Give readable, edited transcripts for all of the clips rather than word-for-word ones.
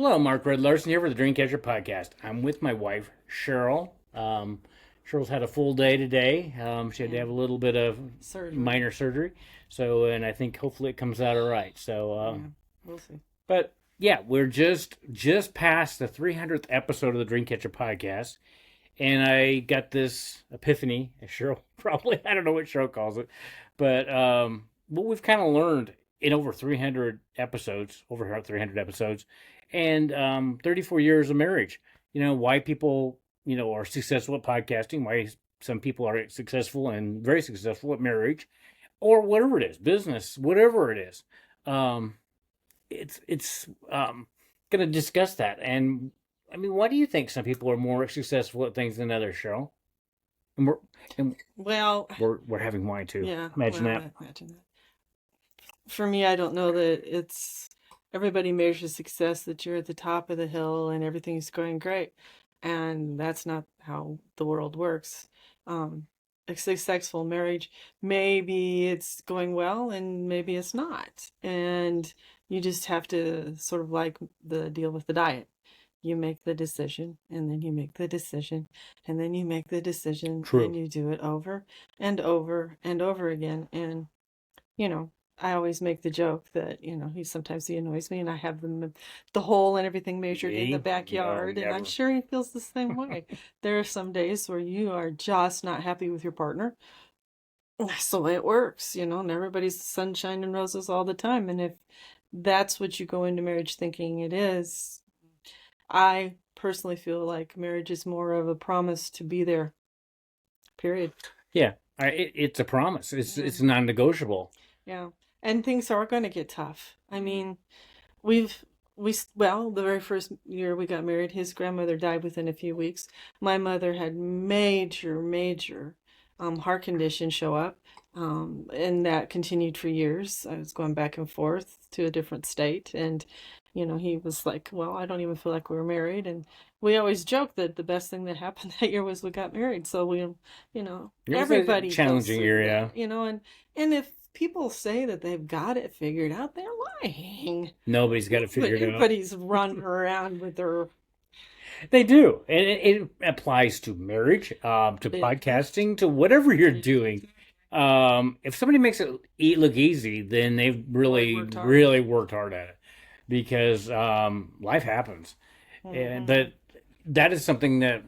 Hello, Mark Red Larson here for the Dreamcatcher podcast. I'm with my wife, Cheryl. Cheryl's had a full day today. She had to Yeah, have a little bit of surgery. minor surgery, and I think hopefully it comes out all right. Yeah, we'll see. But yeah, we're just past the 300th episode of the Dreamcatcher podcast, and I got this epiphany. Cheryl probably I don't know what Cheryl calls it, but what we've kind of learned in over 300 episodes, and 34 years of marriage. Why people are successful at podcasting, why some people are successful and very successful at marriage, or whatever it is, business, whatever it is. Um, it's going to discuss that. And I mean, why do you think some people are more successful at things than others, Cheryl? And we're and Well, we're having wine too. yeah, Imagine well, that. I imagine that. For me, I don't know that it's everybody measures success that you're at the top of the hill and everything's going great. And that's not how the world works. A successful marriage, maybe it's going well and maybe it's not. And you just have to sort of like the deal with the diet. You make the decision and then you make the decision and then you make the decision and True. you do it over and over and over again. And you know, I always make the joke that, he annoys me and I have the hole and everything measured in the Me? No, backyard, and I'm never. sure he feels the same way. There are some days where you are just not happy with your partner. That's the way it works, and everybody's sunshine and roses all the time. And if that's what you go into marriage thinking it is, I personally feel like marriage is more of a promise to be there, period. Yeah, it's a promise. It's Yeah. it's non-negotiable. Yeah. And things are going to get tough. I mean, we've well, the very first year we got married, his grandmother died within a few weeks. My mother had major heart condition show up, and that continued for years. I was going back and forth to a different state, and he was like, "Well, I don't even feel like we were married." And we always joke that the best thing that happened that year was we got married. So It was a everybody goes challenging through area. that, and if people say that they've got it figured out, they're lying. Nobody's got it But figured out. everybody's running around with their They do, and it applies to marriage, to business. podcasting, to whatever you're doing. If somebody makes it look easy, then they've Really really, worked hard. really worked hard at it, because life happens. And Hmm. but that is something that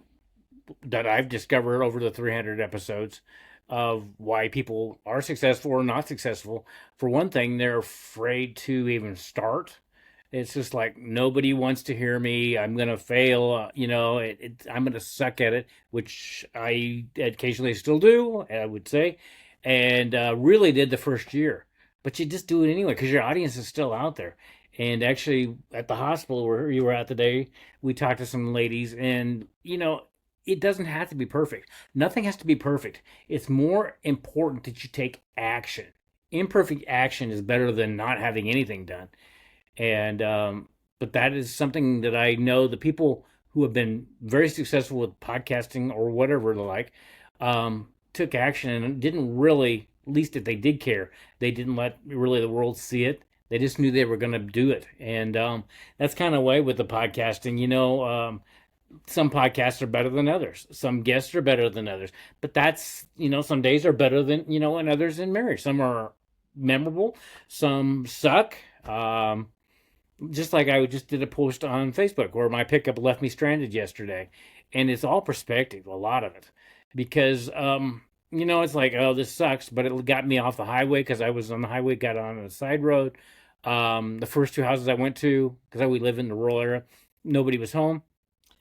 I've discovered over the 300 episodes of why people are successful or not successful. For one thing, they're afraid to even start. It's just like nobody wants to hear me. I'm gonna fail. I'm gonna suck at it, which I occasionally still do. I would say, and really did the first year. But you just do it anyway because your audience is still out there. And actually, at the hospital where you were at today, we talked to some ladies, and it doesn't have to be perfect. Nothing has to be perfect. It's more important that you take action. Imperfect action is better than not having anything done. And but that is something that I know the people who have been very successful with podcasting or whatever the like, took action and didn't really, at least if they did care, they didn't let really the world see it. They just knew they were going to do it. And that's kind of way with the podcasting. Some podcasts are better than others. Some guests are better than others. But that's, some days are better than, and others in marriage. Some are memorable, some suck. Just like I just did a post on Facebook where my pickup left me stranded yesterday. And it's all perspective, a lot of it. Because, it's like, oh, this sucks, but it got me off the highway because I was on the highway, got on a side road. The first two houses I went to, because we live in the rural area, nobody was home.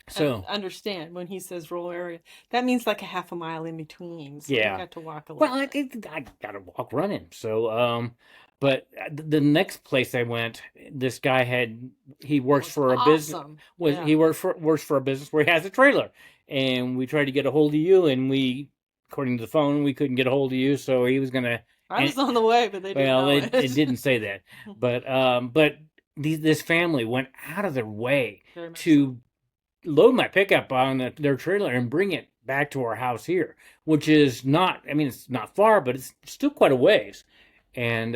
And So, understand when he says rural area, that means like a half a mile in between. So we yeah. got to walk a Well, little bit. I got to walk running. So, but the next place I went, this guy he That works was for a business, awesome. Yeah. works for a business where he has a trailer. And we tried to get a hold of you, and according to the phone, we couldn't get a hold of you. So he was going to, I and was on the way, but they didn't well, know it it. didn't say that, but this family went out of their way Very much so. to load my pickup on their trailer and bring it back to our house here, which is not, I mean, it's not far, but it's still quite a ways. And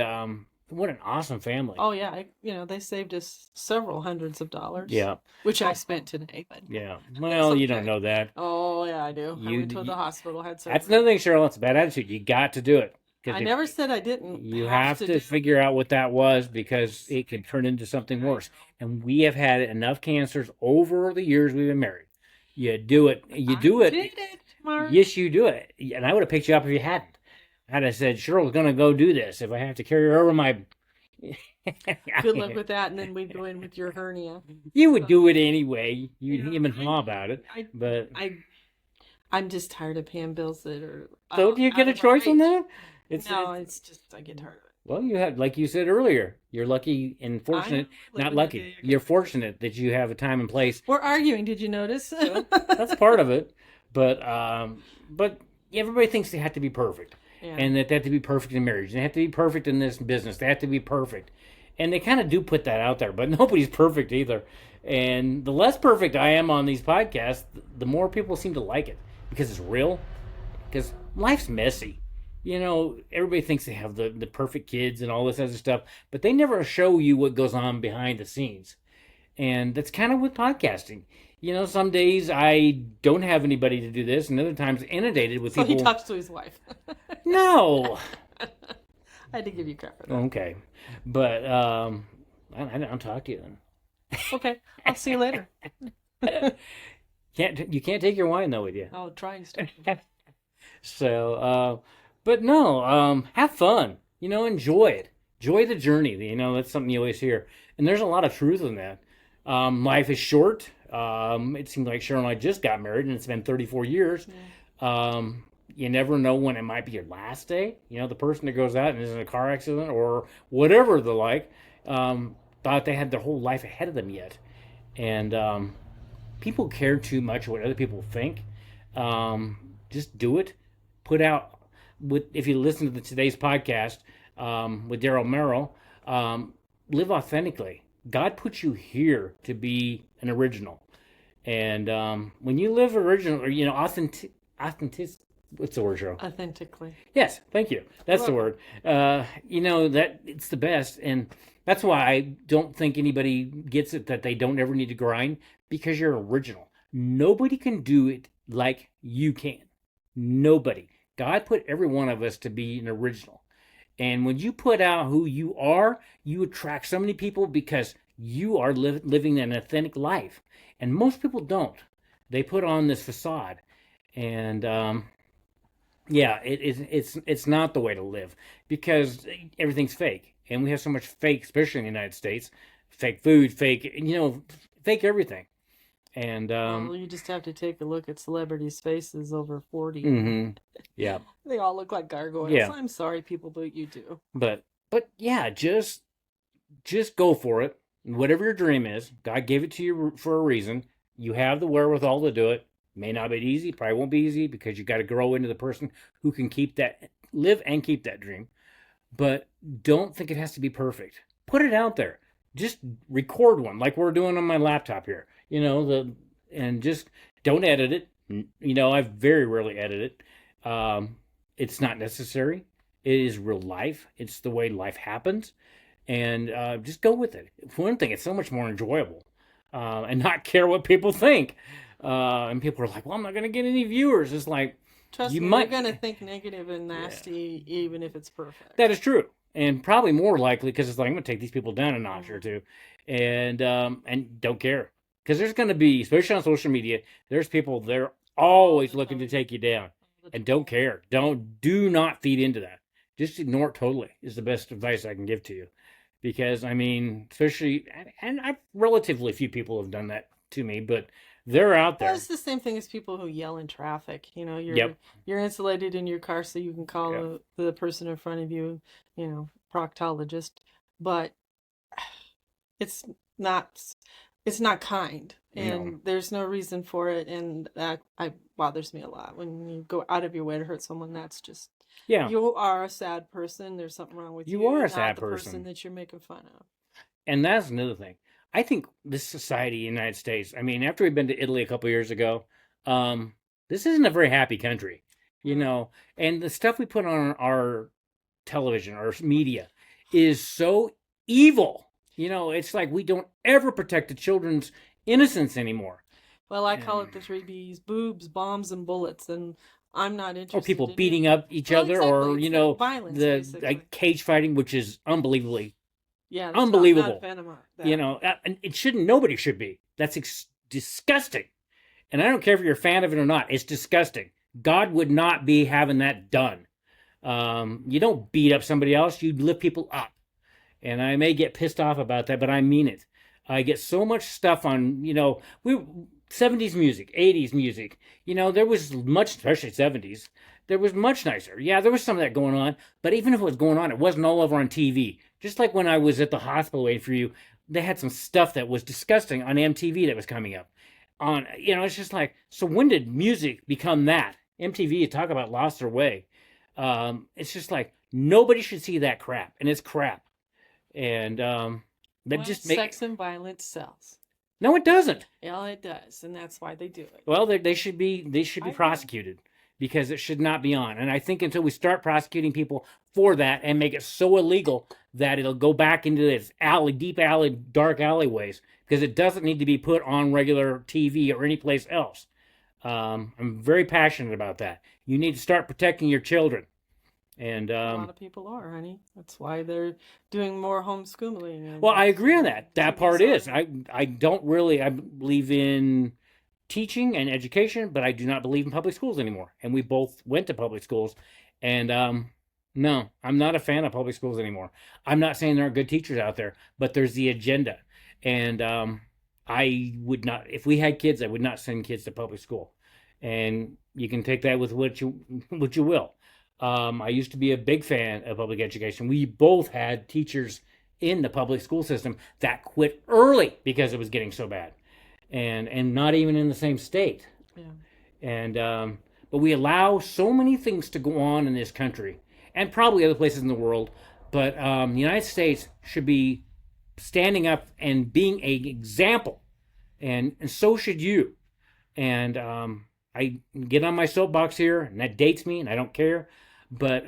What an awesome family. Oh yeah, they saved us several hundreds of dollars, Yeah. which I spent today, but Yeah. it's Well, you don't okay. know that. Oh yeah, I do. I went to You the hospital, had That's another surgery. thing, Cheryl. It's a bad attitude. You got to do it because I if never said I didn't you have have to to do figure out what that was, because this. it could turn into something I worse. And we have had enough cancers over the years we've been married. You do it. You I do it. did it, Mark. Yes, you do it. And I would have picked you up if you hadn't. I'd have said, Cheryl's going to go do this. If I have to carry her over my. Good luck with that, and then we'd go in with your hernia. You would do it anyway. You'd Yeah, him and haw about it. I, But I, I'm just tired of paying bills that are so do you out get a of my choice on reach. that? No, it's just I get tired of it. Well, you have, like you said earlier, you're lucky and I know, fortunate, not living the lucky. day I You're get. fortunate that you have a time and place. We're arguing. Did you notice? Well, that's part of it, but everybody thinks they have to be perfect, Yeah. and that they have to be perfect in marriage. They have to be perfect in this business. They have to be perfect, and they kind of do put that out there. But nobody's perfect either. And the less perfect I am on these podcasts, the more people seem to like it because it's real. Because life's messy. Everybody thinks they have the perfect kids and all this other stuff, but they never show you what goes on behind the scenes. And that's kind of with podcasting. Some days I don't have anybody to do this, and other times inundated with So he people. talks to his wife. No. I had to give you credit for that. Okay. But I don't talk to you then. Okay, I'll see you later. You can't take your wine though with you. Oh, trying stuff. So, but no, have fun. Enjoy it. Enjoy the journey. That's something you always hear, and there's a lot of truth in that. Life is short. It seems like Cheryl and I just got married, and it's been 34 years. You never know when it might be your last day. The person that goes out and is in a car accident or whatever the like, thought they had their whole life ahead of them yet, and people care too much what other people think. Just do it. Put out if you listen to today's podcast with Daryl Merrill, live authentically. God put you here to be an original, and when you live original, or authentic. What's the word, Cheryl? Authentically. Yes, thank you. That's the word. That it's the best, and that's why I don't think anybody gets it that they don't ever need to grind, because you're original. Nobody can do it like you can. Nobody. God put every one of us to be an original. And when you put out who you are, you attract so many people because you are living an authentic life. And most people don't. They put on this facade. And yeah, it's not the way to live, because everything's fake. And we have so much fake, especially in the United States. Fake food, fake, fake everything. And well, you just have to take a look at celebrities' faces over 40. Mm-hmm. Yeah. They all look like gargoyles. Yeah. I'm sorry, people, but you do. But yeah, just go for it. Whatever your dream is, God gave it to you for a reason. You have the wherewithal to do it. May not be easy, probably won't be easy, because you got to grow into the person who can live and keep that dream. But don't think it has to be perfect. Put it out there. Just record one like we're doing on my laptop here. And just don't edit it. I very rarely edit it. It's not necessary. It is real life. It's the way life happens, and just go with it. For one thing, it's so much more enjoyable, and not care what people think. And people are like, "Well, I'm not going to get any viewers." It's like, trust me, you're going to think negative and nasty, even if it's perfect. That is true, and probably more likely because it's like, I'm going to take these people down a notch or two, and don't care, because there's going to be, especially on social media, there's people they're always looking to take you down, and don't care. Do not feed into that. Just ignore it totally is the best advice I can give to you, because especially, and relatively few people have done that to me, but they're out there. Well, it's the same thing as people who yell in traffic. You're insulated in your car, so you can call the person in front of you, proctologist, but it's not kind, and there's no reason for it, and that bothers me a lot when you go out of your way to hurt someone. That's just you are a sad person. There's something wrong with you. You are a not sad the person that you're making fun of. And that's another thing. I think this society, in the United States, after we've been to Italy a couple years ago, this isn't a very happy country, and the stuff we put on our television, our media, is so evil. It's like we don't ever protect the children's innocence anymore. Well, I call And it the three B's: boobs, bombs, and bullets. And I'm not or interested people in it. beating up each Well, other, exactly. or It's that violence, the basically. like cage fighting, which is unbelievably Yeah, that's not a unbelievable. fan of that. And it shouldn't. Nobody should be. That's disgusting. And I don't care if you're a fan of it or not. It's disgusting. God would not be having that done. You don't beat up somebody else. You lift people up. And I may get pissed off about that, but I mean it. I get so much stuff on, we 70s music, 80s music. There was much, especially 70s. There was much nicer. Yeah, there was some of that going on, but even if it was going on, it wasn't all over on TV. Just like when I was at the hospital waiting for you, they had some stuff that was disgusting on MTV that was coming up. It's just like, so when did music become that? MTV, talk about lost their way. It's just like nobody should see that crap, and it's crap. And that Well, just sex and violence sells. no, it doesn't. Yeah, it does, and that's why they do it. Well, they should be I agree. prosecuted because it should not be on. And I think until we start prosecuting people for that and make it so illegal that it'll go back into this deep alley, dark alleyways, because it doesn't need to be put on regular TV or any place else. I'm very passionate about that. You need to start protecting your children. And A lot of people are, honey. That's why they're doing more homeschooling. And well, I agree on that. That part is. on. I don't really. I believe in teaching and education, but I do not believe in public schools anymore. And we both went to public schools, and no, I'm not a fan of public schools anymore. I'm not saying there aren't good teachers out there, but there's the agenda, and I would not. If we had kids, I would not send kids to public school. And you can take that with what you will. I used to be a big fan of public education. We both had teachers in the public school system that quit early because it was getting so bad, and not even in the same state. Yeah. And but we allow so many things to go on in this country, and probably other places in the world. But the United States should be standing up and being an example, and so should you. And I get on my soapbox here, and that dates me, and I don't care. But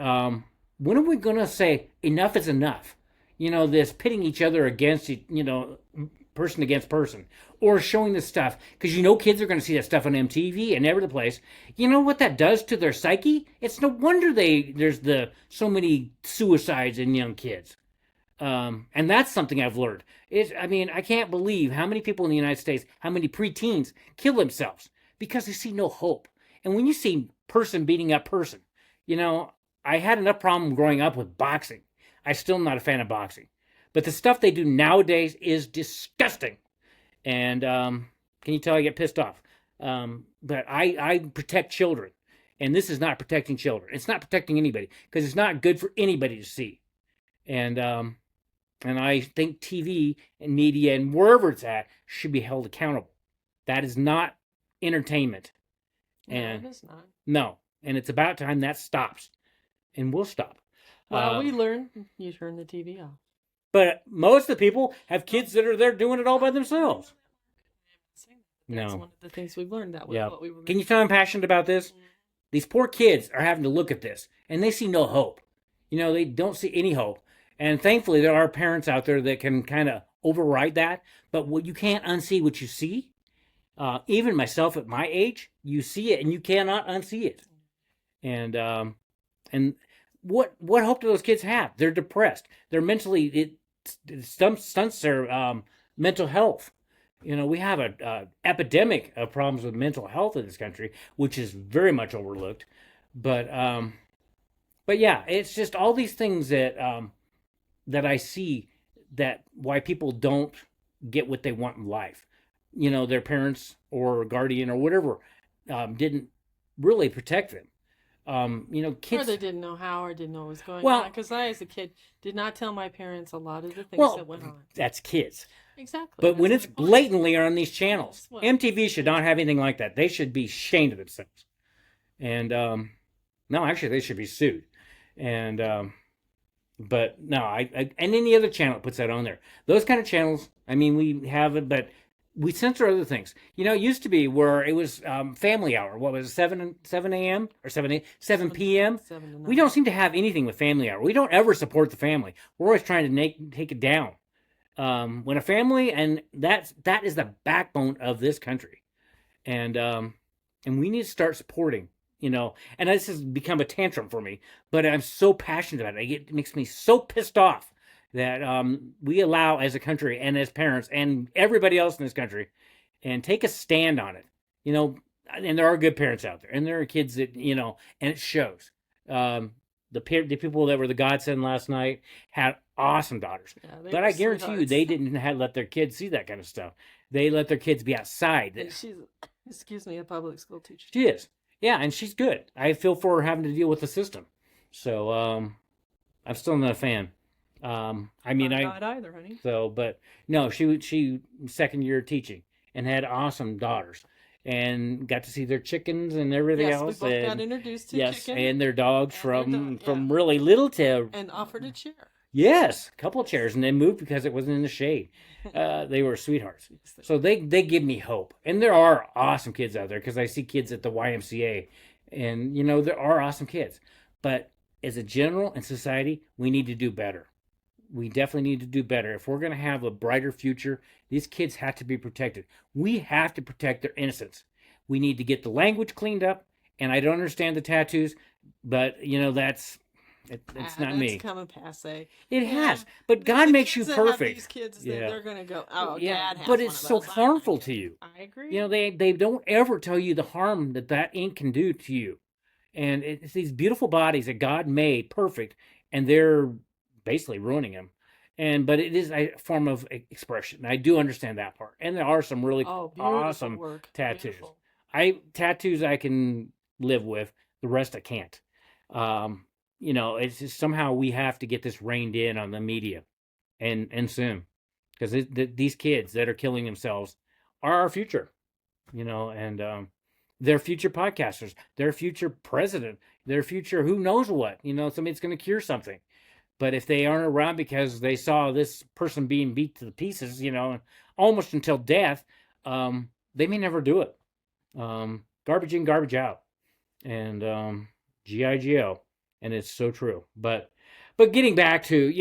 when are we going to say enough is enough? This pitting each other against, person against person, or showing this stuff, because kids are going to see that stuff on MTV and every place. You know what that does to their psyche? It's no wonder there's so many suicides in young kids. And that's something I've learned. I can't believe how many people in the United States, how many preteens kill themselves because they see no hope. And when you see person beating up person, I had enough problem growing up with boxing. I'm still not a fan of boxing. But the stuff they do nowadays is disgusting. And can you tell I get pissed off? But I protect children. And this is not protecting children. It's not protecting anybody because it's not good for anybody to see. And I think TV and media and wherever it's at should be held accountable. That is not entertainment. And no, it is not. No. And it's about time that stops. And will stop. Well, we learn you turn the TV off. But most of the people have kids that are there doing it all by themselves. That's one of the things we've learned. That was what we were. Can you tell I'm passionate about this? These poor kids are having to look at this, and they see no hope. They don't see any hope. And thankfully, there are parents out there that can kind of override that. But you can't unsee what you see. Even myself at my age, you see it, and you cannot unsee it. And what hope do those kids have? They're depressed. They're mentally it stunts their mental health. We have a epidemic of problems with mental health in this country, which is very much overlooked. But yeah, it's just all these things that I see that why people don't get what they want in life. Their parents or guardian or whatever didn't really protect them. Kids. Or they didn't know how, or didn't know what was going Well, on. Because I, as a kid, did not tell my parents a lot of the things that went on. That's kids. Exactly. But when that's it's my point. blatantly on these channels, Well, MTV should not have anything like that. They should be ashamed of themselves. And no, actually, they should be sued. And but no, I and any other channel that puts that on there. Those kind of channels. I mean, we have it, but we censor other things. It used to be where it was family hour. What was it, 7 a.m. or 7 p.m.? 7 to 9. We don't seem to have anything with family hour. We don't ever support the family. We're always trying to take it down. When a family, and that is the backbone of this country, and we need to start supporting. And this has become a tantrum for me, but I'm so passionate about it. It makes me so pissed off that we allow, as a country and as parents and everybody else in this country, and take a stand on it. And there are good parents out there, and there are kids that and it shows. The people that were the godsend last night had awesome daughters, Yeah, but I guarantee you they didn't let their kids see that kind of stuff. They let their kids be outside. And she's, excuse me, a public school teacher. She is, yeah, and she's good. I feel for her having to deal with the system. So I'm still not a fan. I'm not either, honey. So, but no, she second year teaching and had awesome daughters, and got to see their chickens and everything Yes, else. we both and got introduced to yes, chicken and their dogs and from really little to and offered a chair. yes, a couple of chairs, and they moved because it wasn't in the shade. They were sweethearts. So they give me hope, and there are awesome kids out there because I see kids at the YMCA, and there are awesome kids, but as a general in society, we need to do better. We definitely need to do better. If we're going to have a brighter future, these kids have to be protected. We have to protect their innocence. We need to get the language cleaned up. And I don't understand the tattoos, but it's not me. It's come a passe. It has, but God makes you perfect. These kids, they're going to go, oh, yeah, Dad has but it's so harmful to you. I agree. They don't ever tell you the harm that ink can do to you. And it's these beautiful bodies that God made perfect, and they're basically ruining them. But it is a form of expression. I do understand that part. And there are some really awesome work. tattoos. Beautiful. Tattoos I can live with. The rest I can't. It's just somehow we have to get this reined in on the media, and soon, because these kids that are killing themselves are our future. And their future podcasters, their future president, their future who knows what. Somebody's going to cure something. But if they aren't around because they saw this person being beat to the pieces, almost until death, they may never do it. Garbage in, garbage out, and GIGO, and it's so true. But getting back to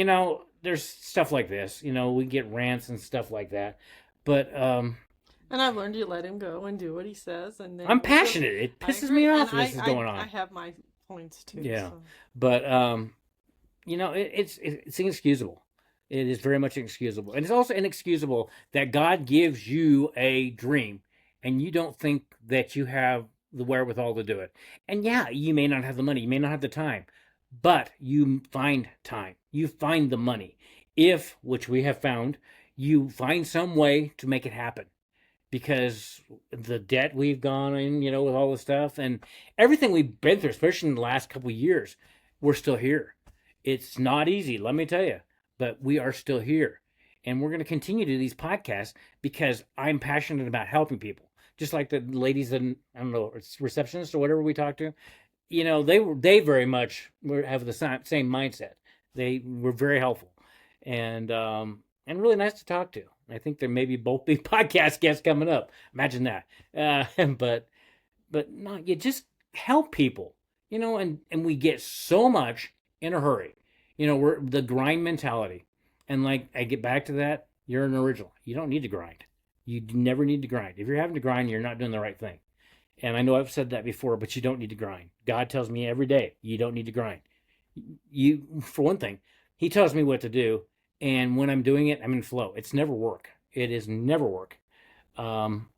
there's stuff like this. We get rants and stuff like that, but and I've learned to let him go and do what he says, and then I'm passionate. It pisses me off this is going on. I have my points too. Yeah, so. But it's inexcusable. It is very much inexcusable. And it's also inexcusable that God gives you a dream and you don't think that you have the wherewithal to do it. And yeah, you may not have the money, you may not have the time, but you find time. You find the money. Which we have found, you find some way to make it happen. Because the debt we've gone in, with all the stuff and everything we've been through, especially in the last couple of years, we're still here. It's not easy, let me tell you, but we are still here. And we're going to continue to do these podcasts because I'm passionate about helping people. Just like the ladies and, I don't know, receptionists or whatever we talk to, they very much have the same mindset. They were very helpful and really nice to talk to. I think there may be both big podcast guests coming up. Imagine that. But no, you just help people, and we get so much in a hurry. We're the grind mentality. And like, I get back to that. You're an original. You don't need to grind. You never need to grind. If you're having to grind, you're not doing the right thing. And I know I've said that before, but you don't need to grind. God tells me every day, you don't need to grind. For one thing, he tells me what to do. And when I'm doing it, I'm in flow. It's never work. It is never work. Grinding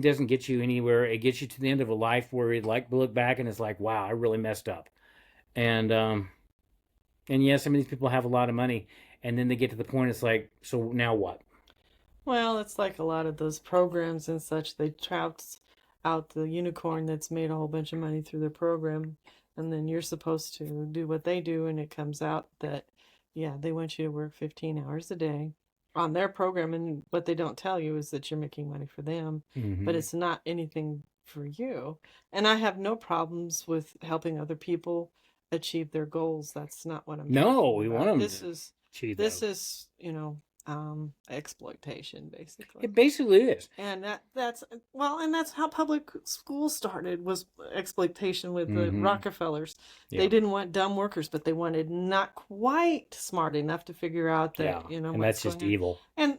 doesn't get you anywhere. It gets you to the end of a life where you look back and it's like, wow, I really messed up. And yes, some of these people have a lot of money, and then they get to the point, it's like, so now what? Well, it's like a lot of those programs and such. They trout out the unicorn that's made a whole bunch of money through their program, and then you're supposed to do what they do, and it comes out that, yeah, they want you to work 15 hours a day on their program, and what they don't tell you is that you're making money for them, but it's not anything for you. And I have no problems with helping other people achieve their goals. That's not what I'm No, talking we about. want them This to is achieve this those. is exploitation, basically. It basically is. And that's how public school started, was exploitation with the Mm-hmm. Rockefellers. They Yeah. didn't want dumb workers, but they wanted not quite smart enough to figure out Yeah. that, And what's that's just going on. evil. And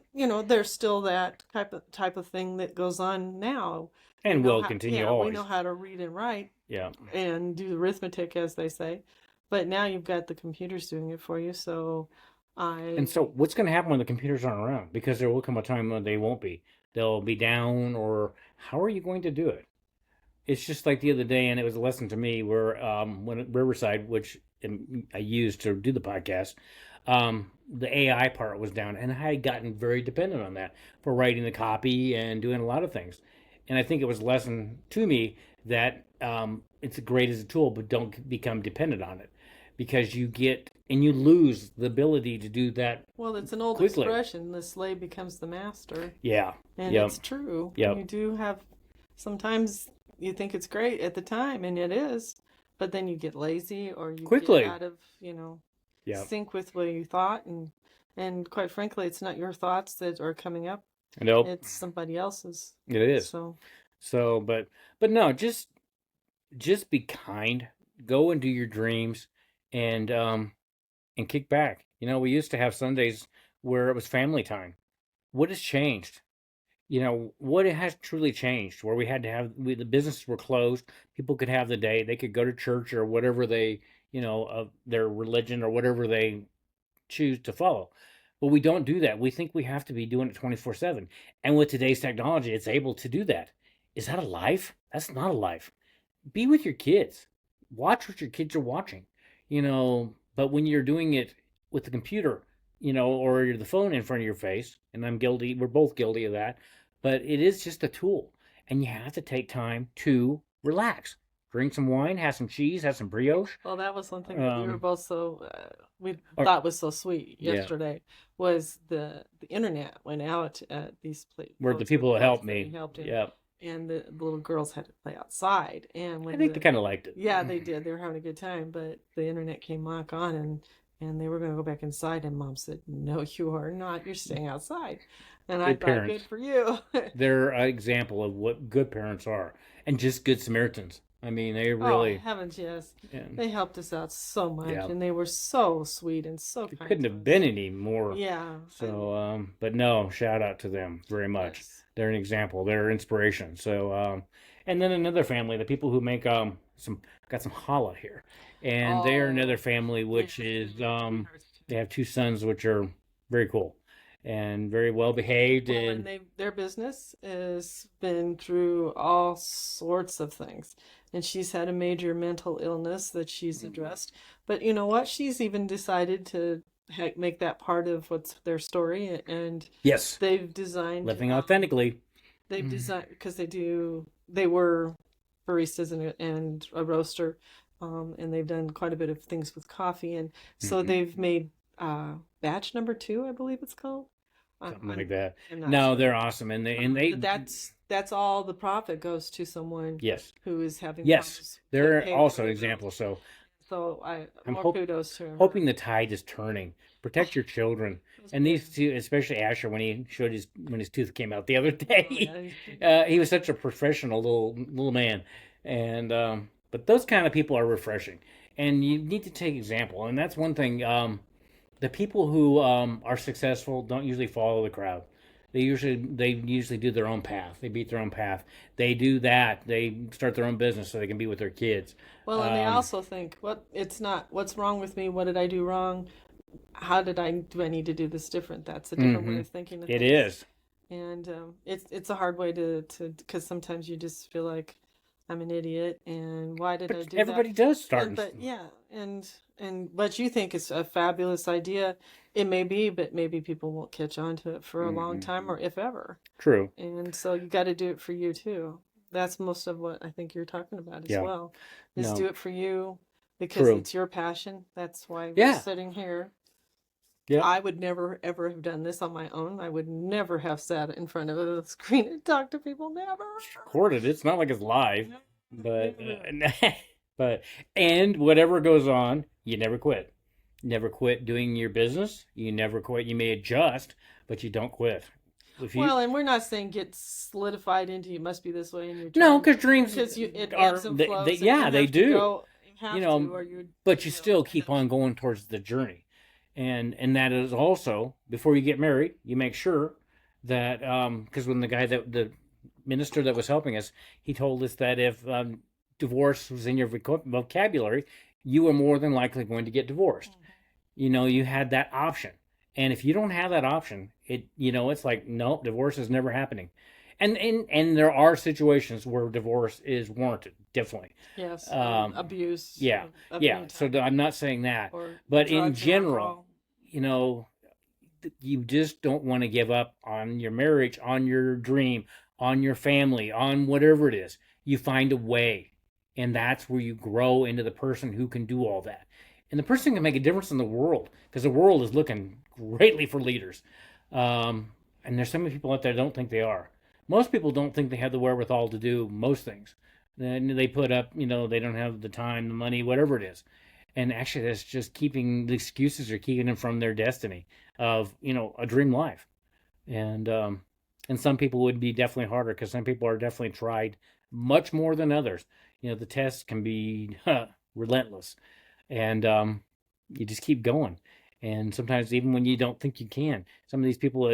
there's still that type of thing that goes on now. And will continue We know always. how to read and write Yeah. and do arithmetic, as they say. But now you've got the computers doing it for you. So And so I what's going to happen when the computers aren't around? Because there will come a time when they won't be. They'll be down, or how are you going to do it? It's just like the other day, and it was a lesson to me where when at Riverside, which I used to do the podcast, the AI part was down, and I had gotten very dependent on that for writing the copy and doing a lot of things. And I think it was a lesson to me that it's great as a tool, but don't become dependent on it, because you get and you lose the ability to do that Well, it's an old quickly. expression, the slave becomes the master. Yeah. And Yep. it's true. Yep. You do have, sometimes you think it's great at the time, and it is, but then you get lazy, or you Quickly. get out of, Yep. sync with what you thought, and quite frankly, it's not your thoughts that are coming up, Nope. it's somebody else's. It is. So, So, but no, just be kind. Go and do your dreams, and kick back. We used to have Sundays where it was family time. What has changed? What has truly changed? Where we had to have the businesses were closed. People could have the day. They could go to church or whatever they, of their religion or whatever they choose to follow. But we don't do that. We think we have to be doing it 24/7. And with today's technology, it's able to do that. Is that a life? That's not a life. Be with your kids. Watch what your kids are watching. But when you're doing it with the computer, or the phone in front of your face, and I'm guilty, we're both guilty of that, but it is just a tool. And you have to take time to relax. Drink some wine, have some cheese, have some brioche. well, that was one thing that we were both we Or- thought was so sweet Yeah. yesterday, was the internet went out at these Where the folks people with helped that we me. helped in. Yeah. And the little girls had to play outside, and I when think they kind of liked it. yeah, they did, they were having a good time, but the internet came back on, and they were going to go back inside, and Mom said, no, you are not, you're staying outside. And I Good thought, parents. good for you. They're an example of what good parents are, and just good Samaritans. I mean, they Oh, really. heavens, yes. Yeah, They helped us out so much, Yeah. and they were so sweet and so it kind couldn't to have us. been any more. Yeah. So, but no, shout out to them very much. Yes. They're an example. They're an inspiration. So, and then another family, the people who make got some challah here, and they're another family which is they have two sons which are very cool and very well behaved, Well, and and their business has been through all sorts of things. And she's had a major mental illness that she's addressed. But you know what? She's even decided to make that part of what's their story. And yes, they've designed, living authentically. because they were baristas and a roaster. And they've done quite a bit of things with coffee. And so Mhm. they've made batch number 2, I believe it's called. Something like that. I'm not No, sure. they're awesome, and they But that's all the profit goes to someone yes, who is having yes, problems they're paying also for an their example. bills. So So I'm more kudos to her. hoping the tide is turning. Protect your children. And these two, especially Asher, when he showed when his tooth came out the other Oh, day, yeah. he was such a professional little man. And but those kind of people are refreshing, and you need to take example. And that's one thing. The people who are successful don't usually follow the crowd. They usually do their own path. They beat their own path. They do that. They start their own business so they can be with their kids. Well, and they also think, what's wrong with me? What did I do wrong? Do I need to do this different? That's a different way of thinking of It things. is. And it's a hard way to because sometimes you just feel like I'm an idiot, and why did I But do everybody that? does start. But yeah, and but you think it's a fabulous idea. It may be, but maybe people won't catch on to it for a long time, or if ever. True. And so you got to do it for you too. That's most of what I think you're talking about as Yeah. well. Is No. do it for you because True. it's your passion. That's why we're Yeah. sitting here. Yeah. I would never ever have done this on my own. I would never have sat in front of a screen and talked to people. Never. Recorded. It's not like it's live, but Never. but and whatever goes on, you never quit. Never quit doing your business. You never quit. You may adjust, but you don't quit. If you Well, and we're not saying get solidified into you must be this way and you're no, trying because dreams because it are ebbs and flows and you yeah, they have to do. go you You have to know, or you but you still end keep up on going towards the journey, and that is also before you get married, you make sure that because when the guy that the minister that was helping us, he told us that if divorce was in your vocabulary, you were more than likely going to get divorced. You had that option. And if you don't have that option, it's like, no, divorce is never happening. And there are situations where divorce is warranted, definitely. yes, or Um, abuse yeah, of yeah. any So type I'm not saying that, or but in drugs and general, alcohol. you know, you just don't want to give up on your marriage, on your dream, on your family, on whatever it is. You find a way. And that's where you grow into the person who can do all that. And the person can make a difference in the world because the world is looking greatly for leaders. And there's so many people out there that don't think they are. Most people don't think they have the wherewithal to do most things. Then they put up, they don't have the time, the money, whatever it is. And actually, that's just keeping the excuses are keeping them from their destiny of a dream life. And some people would be definitely harder because some people are definitely tried much more than others. The test can be relentless, and you just keep going. And sometimes even when you don't think you can, some of these people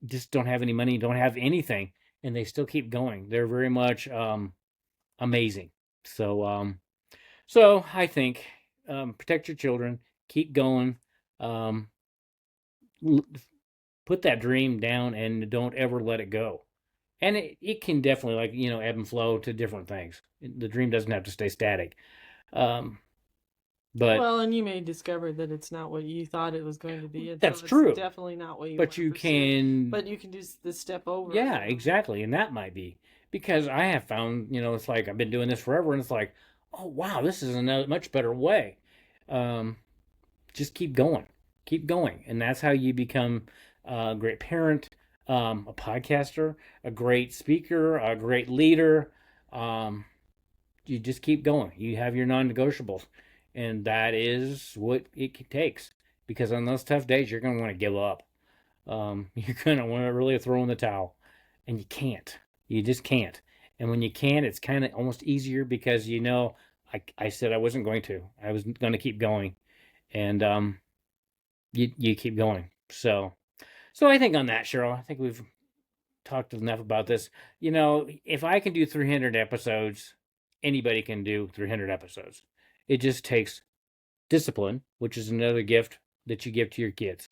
just don't have any money, don't have anything, and they still keep going. They're very much amazing. So I think protect your children, keep going. Um, put that dream down and don't ever let it go. And it can definitely, like, ebb and flow to different things. The dream doesn't have to stay static. Um, but Well, and you may discover that it's not what you thought it was going to be, and so that's it's true. definitely not what you But want to you pursue. can, But you can do the step over yeah, it. exactly. And that might be because I have found, it's like I've been doing this forever and it's like, oh, wow, this is a much better way. Um, just keep going, and that's how you become a great parent, a podcaster, a great speaker, a great leader. um, you just keep going. You have your non-negotiables, and that is what it takes, because on those tough days you're going to want to give up. You're going to want to really throw in the towel, and you just can't. And when you can, it's kind of almost easier because I said I wasn't going to, I was going to keep going. And you keep going. So I think on that, Cheryl, I think we've talked enough about this. If I can do 300 episodes, anybody can do 300 episodes. It just takes discipline, which is another gift that you give to your kids.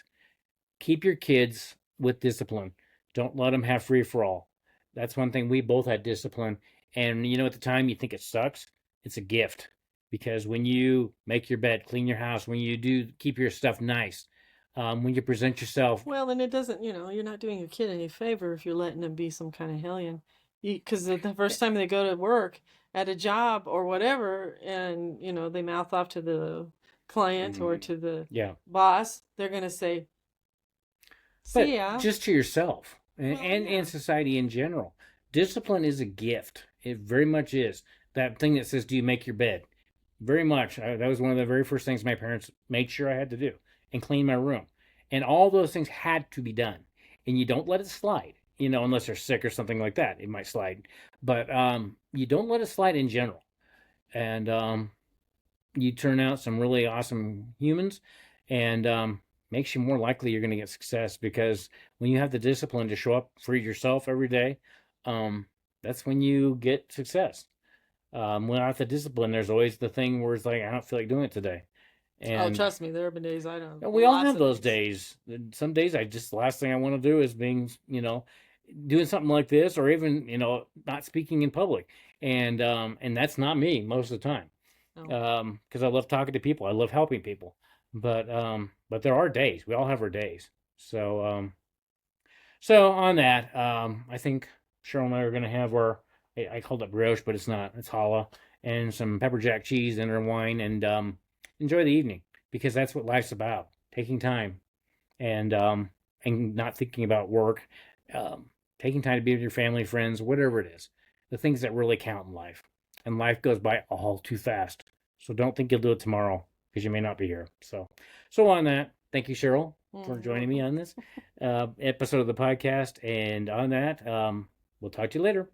Keep your kids with discipline. Don't let them have free for all. That's one thing. We both had discipline, and at the time you think it sucks. It's a gift, because when you make your bed, clean your house, when you do keep your stuff nice, when you present yourself. Well, and it doesn't, you're not doing your kid any favor if you're letting them be some kind of hellion. Because the first time they go to work at a job or whatever, and, they mouth off to the client or to the Yeah, boss, they're going to say, but see ya. just to yourself and, Well, and yeah. and society in general. Discipline is a gift. It very much is. That thing that says, "Do you make your bed?" Very much. That was one of the very first things my parents made sure I had to do, and clean my room. And all those things had to be done. And you don't let it slide, unless they're sick or something like that. It might slide. But you don't let it slide in general. And you turn out some really awesome humans, and makes you more likely you're going to get success, because when you have the discipline to show up for yourself every day, um, that's when you get success. Without the discipline, there's always the thing where it's like, I don't feel like doing it today. Oh, And trust me, there have been days I don't. we all Lots have of those days. days. Some days I just, the last thing I want to do is doing something like this, or even, not speaking in public. And that's not me most of the time. No. Because I love talking to people. I love helping people. But there are days. We all have our days. So on that, I think Cheryl and I are gonna have our, I called it brioche, but it's not. It's challah and some pepper jack cheese and our wine, and enjoy the evening, because that's what life's about: taking time, and not thinking about work, um, taking time to be with your family, friends, whatever it is, the things that really count in life. And life goes by all too fast. So don't think you'll do it tomorrow, because you may not be here. So on that, Thank you, Cheryl, for joining me Mhm. on this episode of the podcast. And on that, we'll talk to you later.